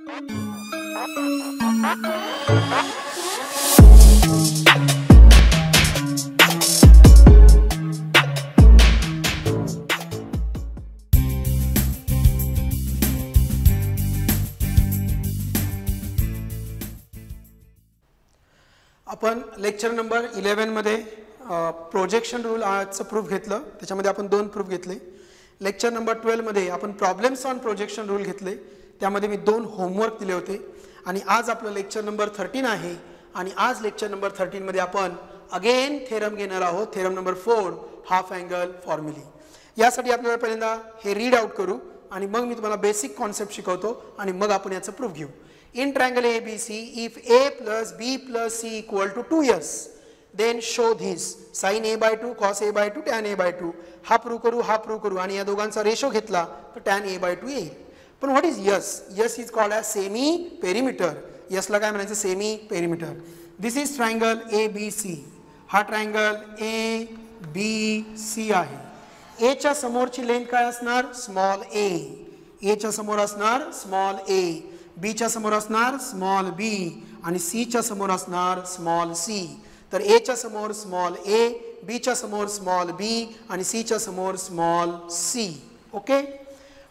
आपण lecture number 11 मध्ये projection rule आजचं प्रूफ घेतलं. त्याच्यामध्ये आपण 2 प्रूफ घेतले. लेक्चर नंबर 12 मध्ये आपण प्रॉब्लेम्स ऑन प्रोजेक्शन रूल घेतले. त्यामध्ये मी 2 होमवर्क दिले होते. आणि आज आपलं लेक्चर नंबर 13 आहे. आणि आज लेक्चर नंबर 13 मध्ये आपण अगेन थेरम घेणार आहोत. Theorem number 4 half angle फॉर्म्युली. यासाठी आपल्याला पहिल्यांदा हे रीड आउट करू आणि मग मी तुम्हाला बेसिक कॉन्सेप्ट शिकवतो आणि मग आपण याचं प्रूफ घेऊ. In triangle ABC, if A plus B plus C equal to 2s, then show this sin A by 2, cos A by 2, tan A by 2. हा प्रूव्ह करू आणि या दोघांचा रेशो घेतला तर tan A by 2 येईल. पण what is s? S is called as semi perimeter. यसला काय म्हणायचं? Semi perimeter. This is triangle ABC. हा ट्रायंगल ABC आहे. A च्या समोरची लेंथ काय असणार? Small a. A च्या समोर असणार स्मॉल a. B च्या समोर असणार स्मॉल b आणि C च्या समोर असणार स्मॉल c. तर A च्या समोर स्मॉल a, B च्या समोर स्मॉल b आणि C च्या समोर स्मॉल c. ओके.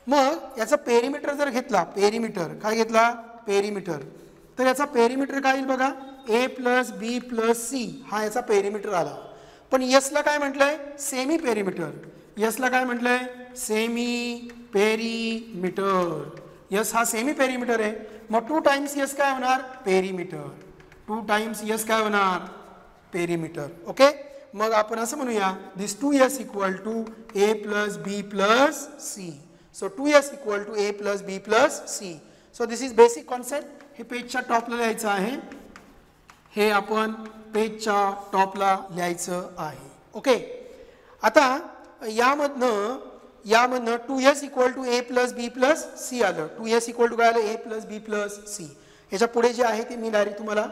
मग याचा पेरिमीटर जर घेतला, पेरिमीटर काय घेतला? पेरिमीटर. तर याचा पेरिमीटर काय येईल बघा? A plus B plus C हा याचा पेरिमीटर आला. पण यसला काय म्हटलंय? Semi perimeter. यसला काय म्हटलंय? Semi perimeter. यस हा सेमी पेरिमीटर आहे. मग 2 टाइम्स यस काय होणार? पेरिमीटर. 2 टाइम्स यस काय होणार? पेरिमीटर. ओके. मग आपण असं म्हणूया this 2s equal to a plus B plus C. So 2s equal to a plus B plus C. So this is basic concept. हे पेजच्या टॉपला लिहायचं आहे. हे आपण पेजच्या टॉपला लिहायचं आहे. ओके. आता यामधनं 2s equal to a plus B plus C आलं. 2s इक्वल टू काय आलं? a plus B plus C. याच्या पुढे जे आहे ते मी डायरेक्ट तुम्हाला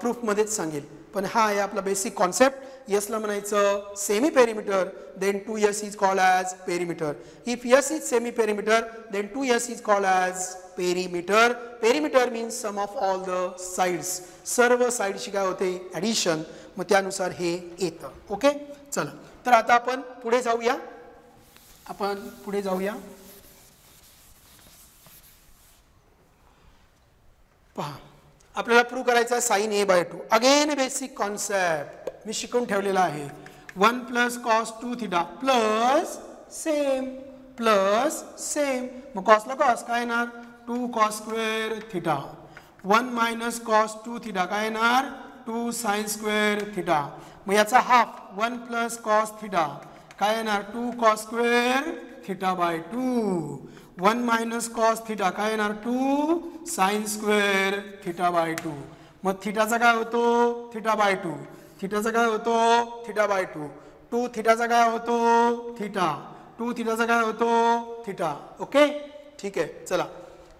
प्रूफमध्येच सांगेल. पण हा आहे आपला बेसिक कॉन्सेप्ट. यसला म्हणायचं semi perimeter. Then 2s is called as perimeter. If s is semi perimeter then 2s is called as perimeter. Perimeter means sum of all the sides. सर्व साइडची काय होते? ॲडिशन. मग त्यानुसार हे येतं. ओके. चला तर आता आपण पुढे जाऊया. पहा आपल्याला प्रूव्ह करायचं आहे sine A by 2. Again basic concept मी शिकवून ठेवलेला आहे. 1 plus cos 2 theta plus same. मग कॉसला कॉस काय येणार? 2 cos square theta. 1 minus cos 2 theta काय येणार? 2 साइन स्क्वेअर थिटा. मग याचा हाफ 1 प्लस कॉस थिटा काय येणार? 2 cos square theta by 2. 1 minus cos theta काय येणार? 2 साइन स्क्वेअर थिटा बाय 2. मग थिटाचा काय होतो? Theta by 2. थिटाचा काय होतो? Theta by 2. 2 थिटाचा काय होतो? थिटा. 2 थिटाचा काय होतो? थिटा. ओके. ठीक आहे. चला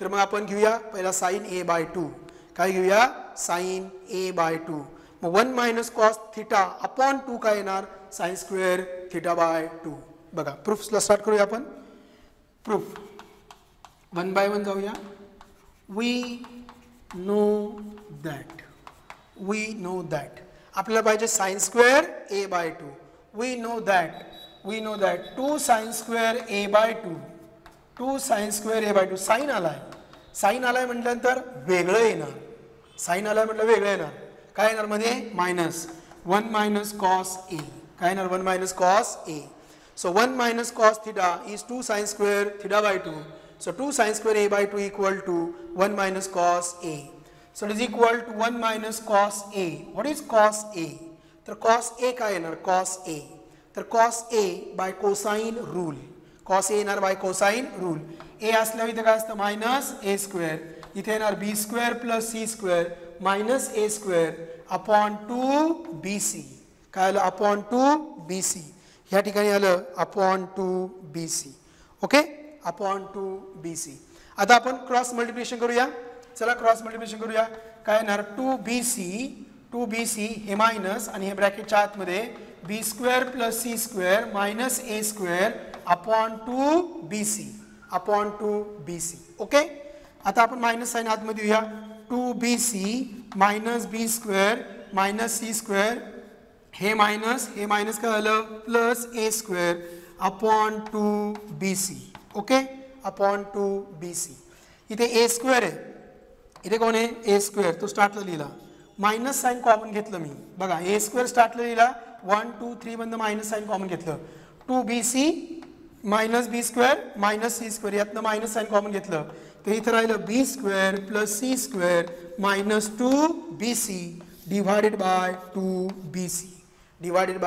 तर मग आपण घेऊया पहिला साइन A बाय 2. काय घेऊया? Sine A by 2. मग 1 मायनस कॉस थिटा अपॉन 2 काय येणार? Sine square theta by 2. बघा प्रूफला स्टार्ट करूया आपण. प्रूफ 1 बाय 1 जाऊया. वी नो दॅट आपल्याला पाहिजे sine square A by 2. We know that 2 sine square A by 2. 2 sine square A by 2. Sine आलाय म्हटल्यानंतर वेगळं येणार. साइन आलाय म्हटलं वेगळं येणार. काय येणार मध्ये? Minus 1 minus cos A. काय येणार? 1 minus cos A. So 1 minus cos theta is 2 sin square theta by 2. So 2 sin square A by 2 equal to 1 minus cos A. So it is equal to 1 minus cos A. What is cos A? तर cos A काय येणार? cos A. तर cos A by cosine rule. cos A येणार by cosine rule. A असल्यावर इथे काय असतं? Minus A square. इथे येणार B square plus C square minus A square upon 2BC. काय आलं? Upon 2BC. या ठिकाणी आलं upon 2BC. Okay. Upon 2BC. आता आपण क्रॉस मल्टिप्लिकेशन करूया. चला क्रॉस मल्टिप्लिकेशन करूया. काय येणार? 2BC हे मायनस आणि हे ब्रॅकेटच्या आतमध्ये B square plus C square minus A square upon 2BC. Okay. आता आपण मायनस साईन आतमध्ये येऊया. 2bc minus B square minus C square, हे मायनस काय आलं plus A square upon 2bc. Okay, upon 2bc. इथे ए स्क्वेअर आहे, इथे कोण आहे ए स्क्वेअर, तो स्टार्टला लिहिला. मायनस साईन कॉमन घेतलं मी, बघा ए स्क्वेअर स्टार्टला लिहिला, 1 2 3 बंद मायनस साईन कॉमन घेतलं. 2bc minus B square minus C square, यातनं मायनस साईन कॉमन घेतलं तर इथं राहिलं B square plus C square minus 2bc divided by 2bc divided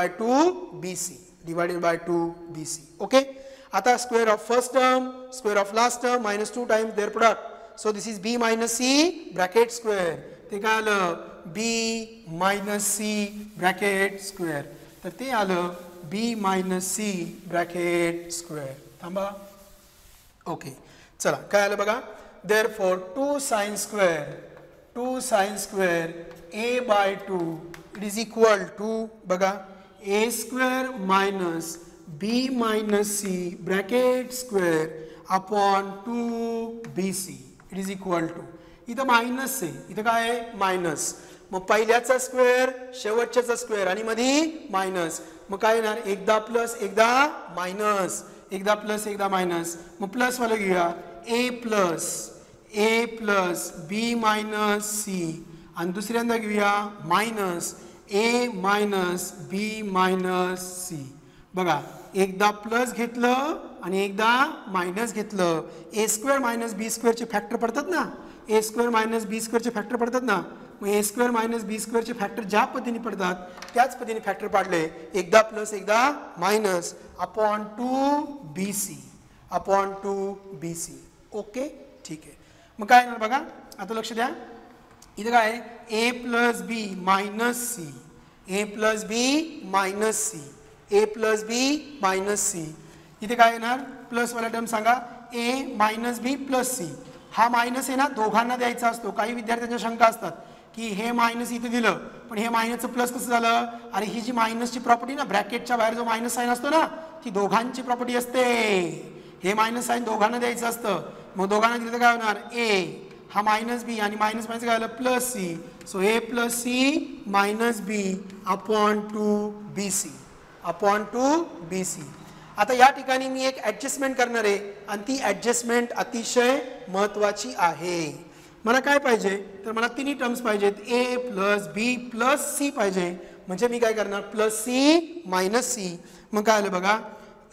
by 2bc. Okay, आता square of first term square of last term minus 2 times their product. So this is b minus C bracket square. ते काय आलं b minus C bracket square, तर ते आलं b minus C bracket square. थांबा. Okay, चला काय आलं बघा. Therefore 2 sine square a by 2 it is equal to बघा a square minus b minus C bracket square upon 2bc it is equal to. इथं मायनस आहे, इथं काय आहे मायनस, मग पहिल्याचा स्क्वेअर शेवटच्याचा स्क्वेअर आणि मध्ये मायनस, मग काय येणार एकदा प्लस एकदा मायनस, एकदा प्लस एकदा मायनस. मग प्लस वाला घेऊया ए प्लस बी मायनस सी, आणि दुसऱ्यांदा घेऊया मायनस ए मायनस बी मायनस सी. बघा एकदा प्लस घेतलं आणि एकदा मायनस घेतलं. ए स्क्वेअर मायनस बी स्क्वेअरचे फॅक्टर पडतात ना, ए स्क्वेअर मायनस बी स्क्वेअरचे फॅक्टर पडतात ना, मग ए स्क्वेअर मायनस बी स्क्वेअरचे फॅक्टर ज्या पद्धतीने पडतात त्याच पद्धतीने फॅक्टर पाडले, एकदा प्लस एकदा मायनस अपॉन 2bc. ओके, ठीक आहे. मग काय येणार बघा, आता लक्ष द्या. इथं काय आहे ए प्लस बी मायनस सी, ए प्लस बी मायनस सी, ए प्लस बी मायनस सी. इथे काय येणार प्लस वाला टर्म सांगा ए मायनस बी प्लस सी. हा मायनस आहे ना दोघांना द्यायचा असतो. काही विद्यार्थ्यांच्या शंका असतात की हे मायनस इथे दिलं पण हे मायनसचं प्लस कसं झालं. अरे ही जी मायनसची प्रॉपर्टी ना ब्रॅकेटच्या बाहेर जो मायनस साईन असतो ना ती दोघांची प्रॉपर्टी असते. हे मायनस साईन दोघांना द्यायचं असतं. मग दोघांना दिलं तर काय होणार ए हा मायनस बी आणि मायनस मायनस काय आलं प्लस सी. सो ए plus C minus B upon 2bc upon 2bc. आता या ठिकाणी मी एक ॲडजस्टमेंट करणार आहे आणि ती ॲडजस्टमेंट अतिशय महत्त्वाची आहे. मला काय पाहिजे तर मला तिन्ही टर्म्स पाहिजेत, ए प्लस बी प्लस सी पाहिजे. म्हणजे मी काय करणार प्लस सी मायनस सी. मग काय आलं बघा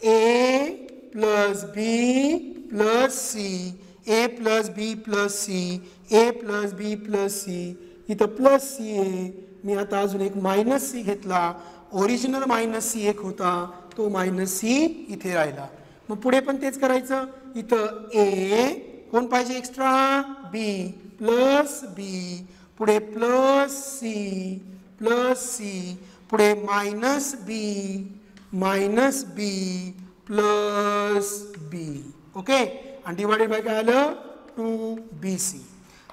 ए प्लस बी प्लस सी, ए प्लस बी प्लस सी, ए प्लस बी प्लस सी. इथं प्लस सी आहे, मी आता अजून एक मायनस सी घेतला. ओरिजिनल मायनस सी एक होता तो मायनस सी इथे राहिला. मग पुढे पण तेच करायचं. इथं ए कोण पाहिजे एक्स्ट्रा बी प्लस बी, पुढे प्लस सी पुढे minus B plus B. Okay, आणि डिवायडेड बाय काय आलं 2bc.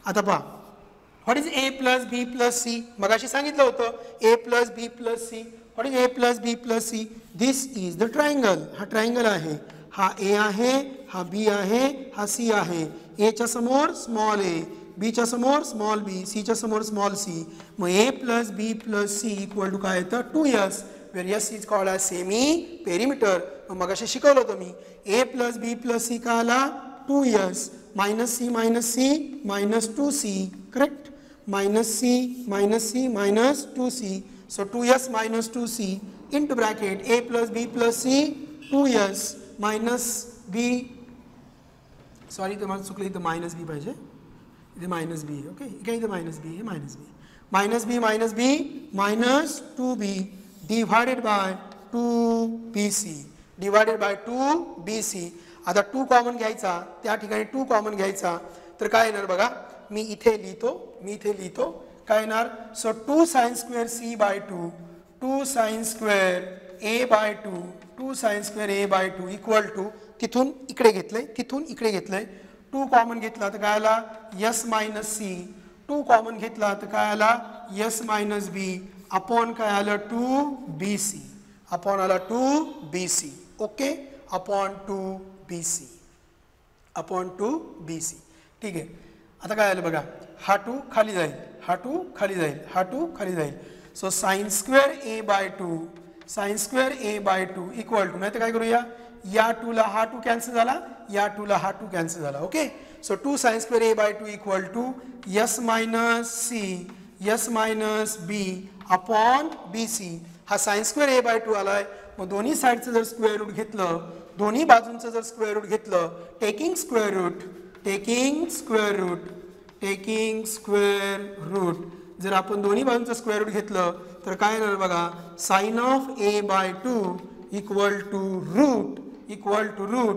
आता पहा what is A plus B plus C. मगाशी सांगितलं होतं A plus B plus C. What is A plus B plus C. This is the triangle. हा triangle आहे, हा ए आहे, हा बी आहे, हा सी आहे. ए च्या समोर स्मॉल ए, बी च्या समोर स्मॉल बी, सी च्या समोर स्मॉल सी. मग A plus B plus C equal to काय येतं 2s, where S is called as semi perimeter. मग असे शिकवलं होतं मी. A plus B plus C का आला 2s minus C minus 2c. Correct, minus C minus 2c. So 2s minus 2c into bracket A plus B plus C 2s minus B. Sorry इथं मला चुकलं, इथं मायनस बी पाहिजे, इथे minus बी. Okay, इकडे इथं मायनस बी हे minus B minus 2b divided by 2bc. आता 2 कॉमन घ्यायचा, त्या ठिकाणी 2 कॉमन घ्यायचा तर काय येणार बघा. मी इथे लिहितो काय येणार. So 2 sine square C by 2 sine square A by 2 sine square A by 2 equal to तिथून इकडे घेतलंय 2 कॉमन घेतला तर काय आला यस मायनस सी. 2 कॉमन घेतला तर काय आला यस मायनस बी अपॉन काय आलं 2bc अपॉन आला 2bc. Okay, upon 2bc. ठीक आहे. आता काय आलं बघा, हा 2 खाली जाईल, हा 2 खाली जाईल, हा 2 खाली जाईल. So sine square A by 2, sine square A by 2 equal to, नाही तर काय करूया, या 2 ला हा 2 कॅन्सल झाला, या 2 ला हा 2 कॅन्सल झाला. Okay. So 2 sine square A by 2 equal to S minus C S minus B upon B C. हा साइन स्क्वेअर ए बाय 2 आलाय. मग दोन्ही साईडचं जर स्क्वेअर रूट घेतलं, दोन्ही बाजूंचं जर स्क्वेअर रूट घेतलं, taking square root, taking square root, taking square root, जर आपण दोन्ही बाजूंचं स्क्वेअर रूट घेतलं तर काय येणार बघा, sine of A by 2 equal to root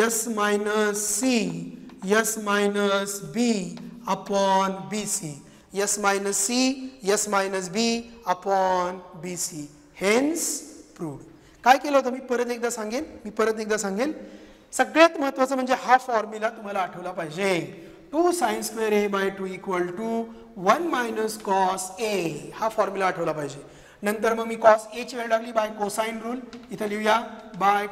S minus C S minus B upon B C. S minus C S minus B upon B C. Hence proved. काय केलं होतं मी परत एकदा सांगेन, सगळ्यात महत्त्वाचं म्हणजे हा फॉर्म्युला तुम्हाला आठवला पाहिजे. 2 sine square A by 2 equal to 1 minus cos A, हा फॉर्म्युला आठवला पाहिजे. नंतर मग मी कॉस ए ची व्हॅल्यू टाकली बाय कोसाइन रूल, इथं लिहूया बाय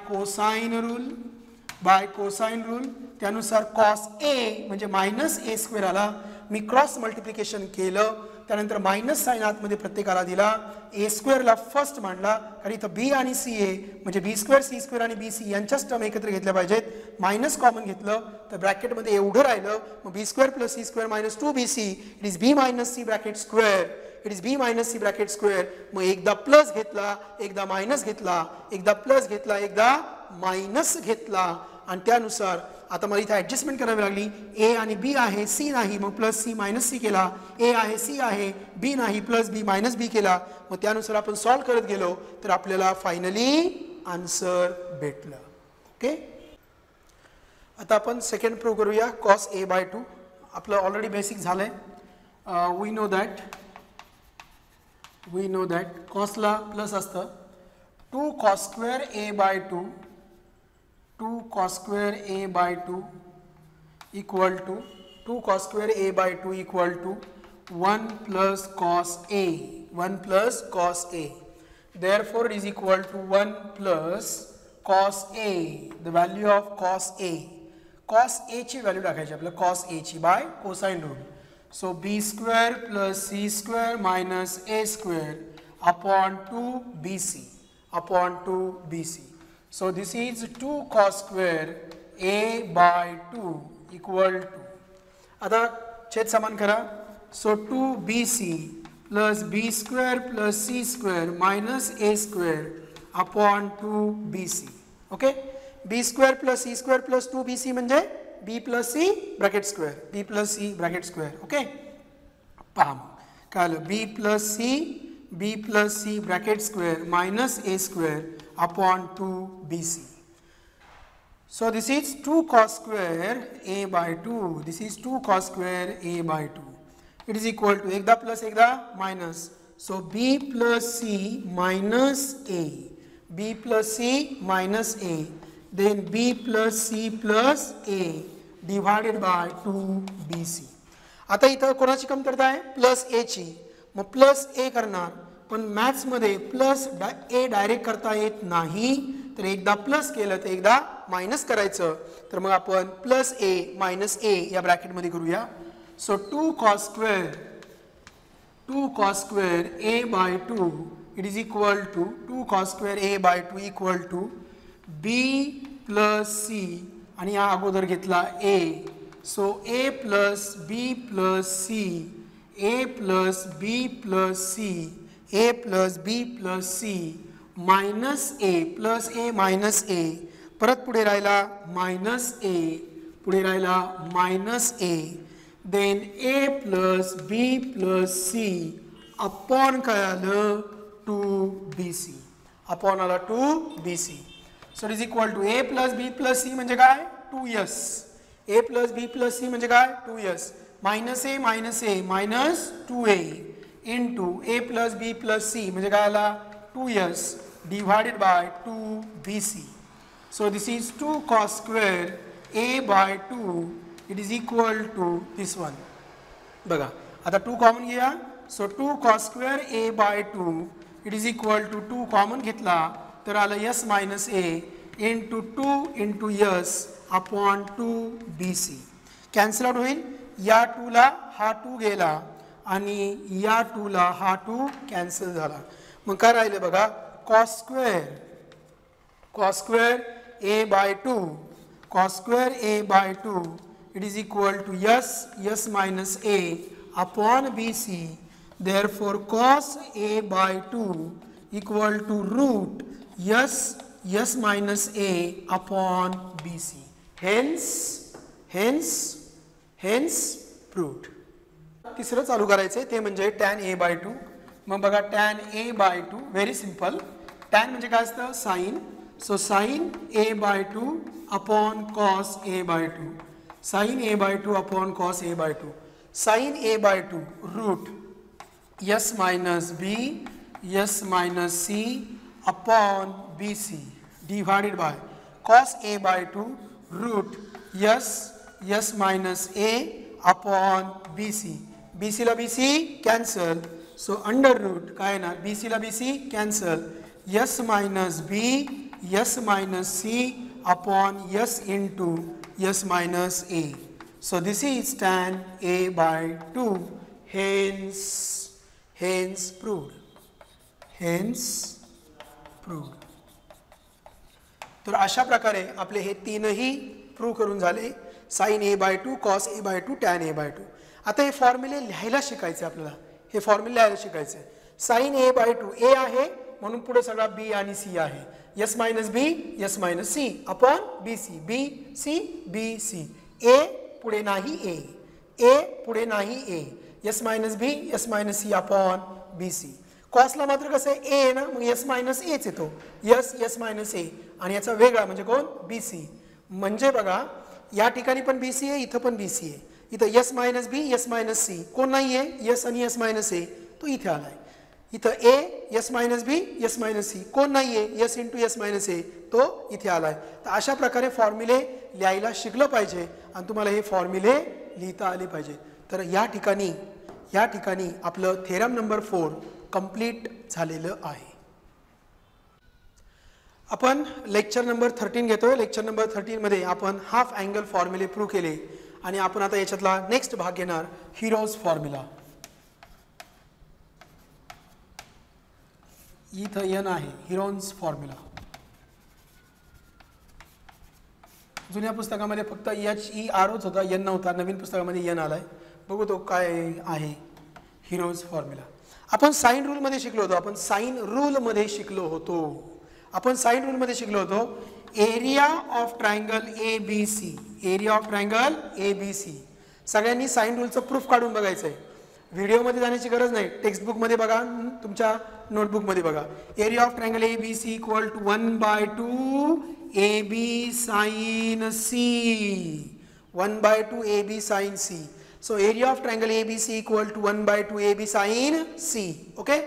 कोसाइन रूल. त्यानुसार कॉस ए म्हणजे मायनस ए स्क्वेअर आला. मी क्रॉस मल्टिप्लिकेशन केलं, त्यानंतर मायनस साइन आतमध्ये प्रत्येकाला दिला, ए स्क्वेअरला फर्स्ट मांडला, कारण इथं बी आणि सी ए म्हणजे बी स्क्वेअर सी स्क्वेअर आणि बी सी यांच्याच टर्म एकत्र घेतल्या पाहिजेत. मायनस कॉमन घेतलं तर ब्रॅकेटमध्ये एवढं राहिलं, मग B square plus C square minus 2bc, it is B minus C bracket square, it is B minus C bracket square. मग एकदा प्लस घेतला, एकदा मायनस घेतला, एकदा प्लस घेतला, एकदा मायनस घेतला, आणि त्यानुसार आता मला इथे ॲडजस्टमेंट करावी लागली. ए आणि बी आहे, सी नाही, मग प्लस सी मायनस सी केला. ए आहे, सी आहे, बी नाही, प्लस बी मायनस बी केला. मग त्यानुसार आपण सॉल्व करत गेलो तर आपल्याला फायनली आन्सर भेटलं. ओके. आता आपण सेकंड प्रूव्ह करूया. कॉस ए बाय 2 आपलं ऑलरेडी बेसिक झालंय. वी नो दॅट कॉसला प्लस असतं. 2 cos square A by 2 2 cos square a by 2 equal to 2 cos square a by 2 equal to 1 plus cos a, 1 plus cos a. Therefore it is equal to 1 plus cos a, the value of cos a. Cos a ची value टाकायची आपल्याला, cos a ची by cosine rule. So b square plus c square minus a square upon 2bc. So this is 2 cos square a by 2 equal to, आता छेद समान करा. So 2bc plus b square plus c square minus a square upon 2bc. Okay. b square plus c square plus 2bc म्हणजे b plus c bracket square, b plus c bracket square. Okay. पहा काय आलं, b plus c bracket square minus a square upon 2bc. So this is 2 cos square a by 2. This is 2 cos square a by 2. It is equal to एकदा plus एकदा minus. So b plus c minus a. b plus c minus a. Then b plus c plus a divided by 2bc. आता इथं कोणाची कमतरता आहे, plus ए ची. मग plus ए करणार, पण मॅथ्समध्ये प्लस ए डायरेक्ट करता येत नाही, तर एकदा प्लस केलं तर एकदा मायनस करायचं. तर मग आपण प्लस ए मायनस ए या ब्रॅकेटमध्ये करूया. So 2 cos square a by 2 it is equal to 2 cos square a by 2 equal to b plus c आणि या अगोदर घेतला a. So a plus b plus c, a plus b plus c, a plus b plus c minus a plus a minus a, परत पुढे राहिला minus a, पुढे राहिला minus a, then a plus b plus c upon काय आलं 2bc, upon आला 2bc. so it is equal to a plus b plus c म्हणजे काय 2s, a plus b plus c म्हणजे काय 2s, minus a minus 2a into a plus b plus c म्हणजे काय आला 2s divided by 2bc. So this is 2 cos square a by 2 it is equal to this one. बघा आता 2 common घ्या. So 2 cos square a by 2 it is equal to 2 common घेतला तर आलं s minus a into 2 into s upon 2bc. Cancel out होईल. या 2 ला हा 2 गेला आणि या 2 ला हा 2 कॅन्सल झाला. मग काय राहिले बघा, cos square a by 2 cos square a by 2 it is equal to s minus a upon bc. Therefore cos a by 2 equal to root s minus a upon bc. Hence proved. तिसरं चालू करायचं ते म्हणजे tan a by 2. मग बघा tan a by 2 very simple. tan म्हणजे काय असतं, sign. So sin a by 2 upon cos a by 2. Sin a by 2 upon cos a by 2. Sin a by 2 root s minus b s minus c upon bc divided by cos a by 2 root s minus a upon bc. bc ला bc cancel. So under root काय येणार, bc ला bc cancel. s minus b s minus c upon s into s minus a. So this is tan a by 2. Hence proved. तर अशा प्रकारे आपले हे तीनही प्रूव्ह करून झाले. sin a by 2, cos a by 2, tan a by 2. आता हे फॉर्म्युले लिहायला शिकायचे आपल्याला. हे फॉर्म्युले लिहायला शिकायचे. sin a by 2 a आहे म्हणून पुढे सगळा b आणि c आहे. s minus b s minus c upon bc. bc a पुढे नाही a पुढे नाही a. s minus b s minus c upon bc. cos ला मात्र कसं आहे a ना, मग s minus a च येतो. s minus a आणि याचा वेगळा म्हणजे कोण, bc. म्हणजे बघा या ठिकाणी पण bc आहे, इथं पण bc आहे. इथं s minus b s minus c कोण नाही आहे, s आणि s minus a तो इथे आलाय. इथं a s minus b s minus c कोण नाही आहे, s into s minus a तो इथे आलाय. तर अशा प्रकारे फॉर्म्युले लिहायला शिकलं पाहिजे आणि तुम्हाला हे फॉर्म्युले लिहिता आले पाहिजे. तर या ठिकाणी आपलं थेरम नंबर 4 कंप्लीट झालेलं आहे. आपण लेक्चर नंबर 13 घेतोय. लेक्चर नंबर 13 मध्ये आपण हाफ अँगल फॉर्म्युले प्रूव्ह केले आणि आपण आता याच्यातला नेक्स्ट भाग घेणार हिरोज फॉर्म्युला. इथं n आहे हिरोन्स फॉर्म्युला. जुन्या पुस्तकामध्ये फक्त HEROच होता, n नव्हता. नवीन पुस्तकामध्ये n आलाय. बघू तो काय आहे हिरोज फॉर्म्युला. आपण साइन रूल मध्ये शिकलो होतो. Area of triangle ABC. सगळ्यांनी साइन रूलचं प्रूफ काढून बघायचं आहे. व्हिडिओमध्ये जाण्याची गरज नाही, टेक्स्ट बुक मध्ये बघा, तुमच्या नोटबुक मध्ये बघा. Area of triangle ABC equal to 1/2 AB sin C. 1/2 AB sin C. So area of triangle ABC equal to 1/2 AB sin C. Okay.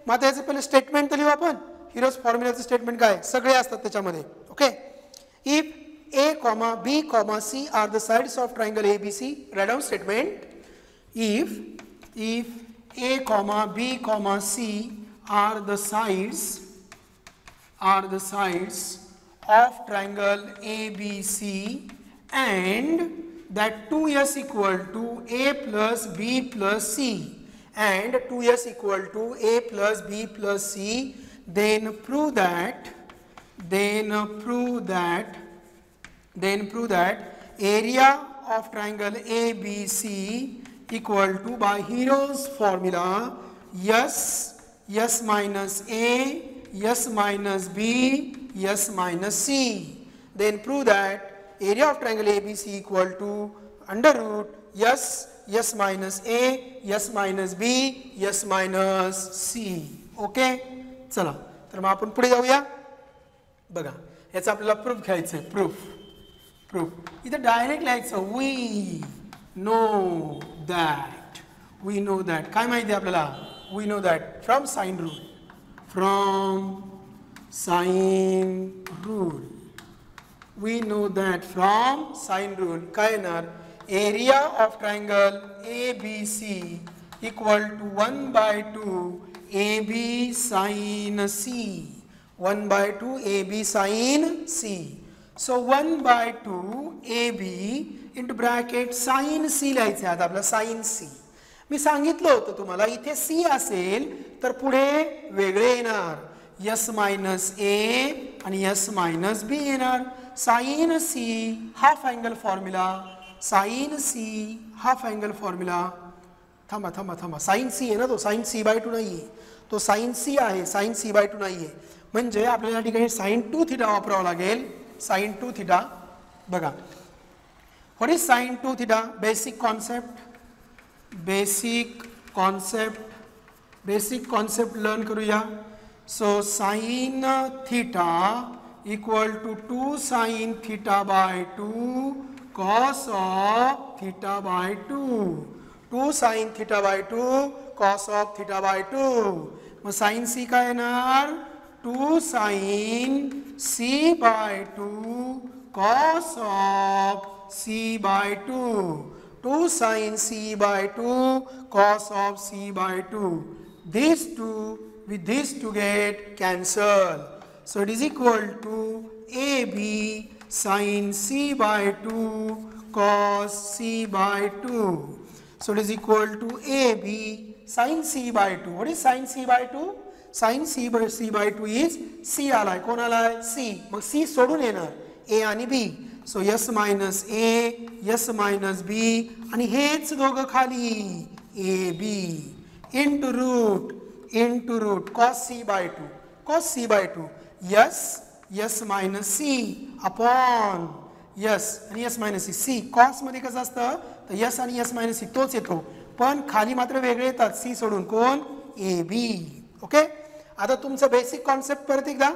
मग आता याचं पहिलं स्टेटमेंट तर लिहू आपण. हिरोज फॉर्म्युलाचं स्टेटमेंट काय, सगळे असतात त्याच्यामध्ये. Okay. If A, B, C are the sides of triangle ABC, write down statement. If A, B, C are the sides of triangle ABC and that 2s equal to A plus B plus C and 2s equal to A plus B plus C, then prove that area of triangle ABC equal to, by Hero's formula, s minus A, s minus B, s minus C. Then prove that area of triangle ABC equal to under root s minus A, s minus B, s minus C. Okay. चला तर मग आपण पुढे जाऊया. बघा याचा आपल्याला proof घ्यायचं आहे. प्रूफ इथं डायरेक्ट लिहायचं. वी नो दॅट काय माहिती आपल्याला. We know that from sine rule. We know that from sine rule काय येणार, area of triangle ABC equal to 1/2 AB sin C. 1/2 AB sin C. So 1/2 AB into bracket sine C लिहायचं आहे आता आपलं sign C. मी सांगितलं होतं तुम्हाला इथे सी असेल तर पुढे वेगळे येणार यस मायनस ए आणि यस मायनस बी येणार. Sine C half angle formula, sine C half angle formula. थांबा थांबा थांबा, साइन सी आहे ना तो, साइन C/2 नाही आहे तो, साइन सी आहे, साइन C/2 नाही आहे. म्हणजे आपल्याला या ठिकाणी साइन 2 थिटा वापरावं लागेल. साइन 2 थिटा बघा, what is sine 2 theta? Basic concept, basic concept learn करूया. So sine theta equal to 2 sine θ/2 cos of θ/2. 2 sine θ/2 cos of θ/2. मग साइन सी काय येणार? 2 sine C/2 cos of C/2. 2 sine C/2 cos of C/2. These two with these two get cancel. So it is equal to AB sin C/2 cos C/2. So it is equal to AB sin C/2. What is sin C/2? Sin C/2 is C आलाय. कोण आलाय? C. मग C सोडून येणार A आणि B. So S minus A, S minus B आणि हेच दोघं खाली A B into root cos C/2, cos C/2 S S minus C upon S आणि S minus C. C cos मध्ये कसं असतं तर यस आणि यस मायनस सी तोच येतो, पण खाली मात्र वेगळे येतात सी सोडून. कोण? A B. ओके, आता तुमचं बेसिक कॉन्सेप्ट परत एकदा.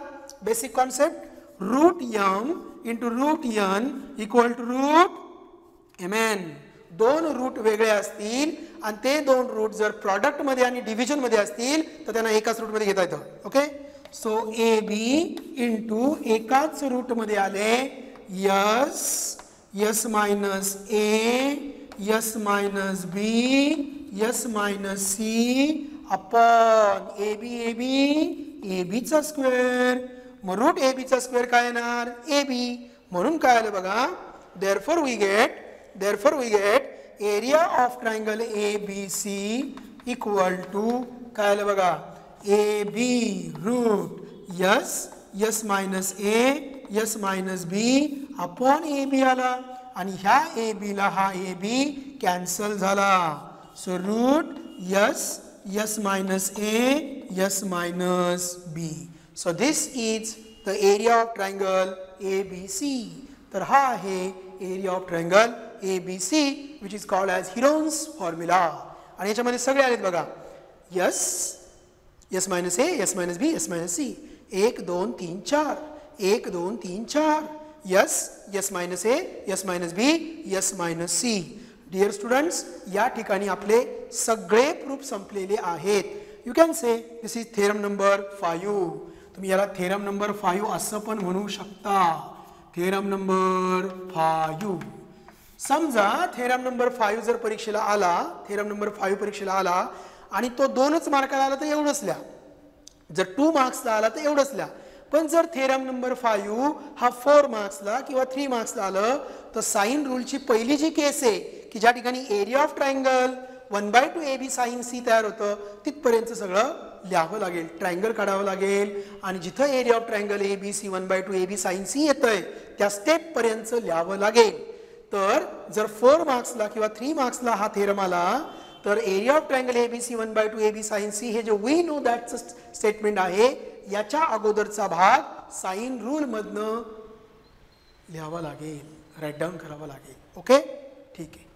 Basic concept root M into root N equal to root mn. दोन रूट वेगळे असतील आणि ते दोन रूट जर प्रॉडक्ट मध्ये आणि डिव्हिजन मध्ये असतील तर त्यांना एकाच रूट मध्ये घेता येतं. Okay, so A B into एकाच रूट मध्ये आले S S minus A, S minus B, S minus C upon A B चा स्क्वेअर. मग रूट ए बी चा स्क्वेअर काय येणार? A B. म्हणून काय आलं बघा, therefore we get area of triangle ABC equal to काय आलं बघा A B root S minus A, S minus B upon A B आला आणि ह्या ए बी ला हा ए बी कॅन्सल झाला. So root S minus A, S minus B. So this is the area of triangle ABC. तर हा आहे area of triangle ABC which is called as Heron's formula. आणि याच्यामध्ये सगळे आलेत बघा. S minus A, S minus B, S minus C. 1 2 3 4, 1 2 3 4. S minus A, S minus B, S minus C. Dear students, या ठिकाणी आपले सगळे प्रूफ संपलेले आहेत. You can say this is theorem number 5. तुम्ही याला थेरम नंबर 5 असं पण म्हणू शकता. Theorem number 5. समजा थेरम नंबर 5 जर परीक्षेला आला, थेरम नंबर 5 परीक्षेला आला आणि तो 2च मार्काला आला तर एवढंच लिहा. जर 2 मार्क्सला आला तर एवढंच लिहा. पण जर थेरम नंबर 5 हा 4 मार्क्सला किंवा 3 मार्क्सला आलं तर साइन रूलची पहिली जी केस आहे की ज्या ठिकाणी area of triangle 1/2 AB sin C तयार होतं तिथपर्यंत सगळं लिहावं लागेल, ट्रायंगल काढावं लागेल आणि जिथं area of triangle ABC 1/2 AB sin C येतंय त्या स्टेप पर्यंत लिहावं लागेल. तर जर 4 मार्क्सला किंवा 3 मार्क्सला हा थेरम आला तर area of triangle ABC 1/2 AB sin C हे जे वी नो दॅटचं स्टेटमेंट आहे याच्या अगोदरचा भाग साइन रूल मधनं लिहावा लागेल, राईट डाऊन करावा लागेल. ओके, ठीक आहे.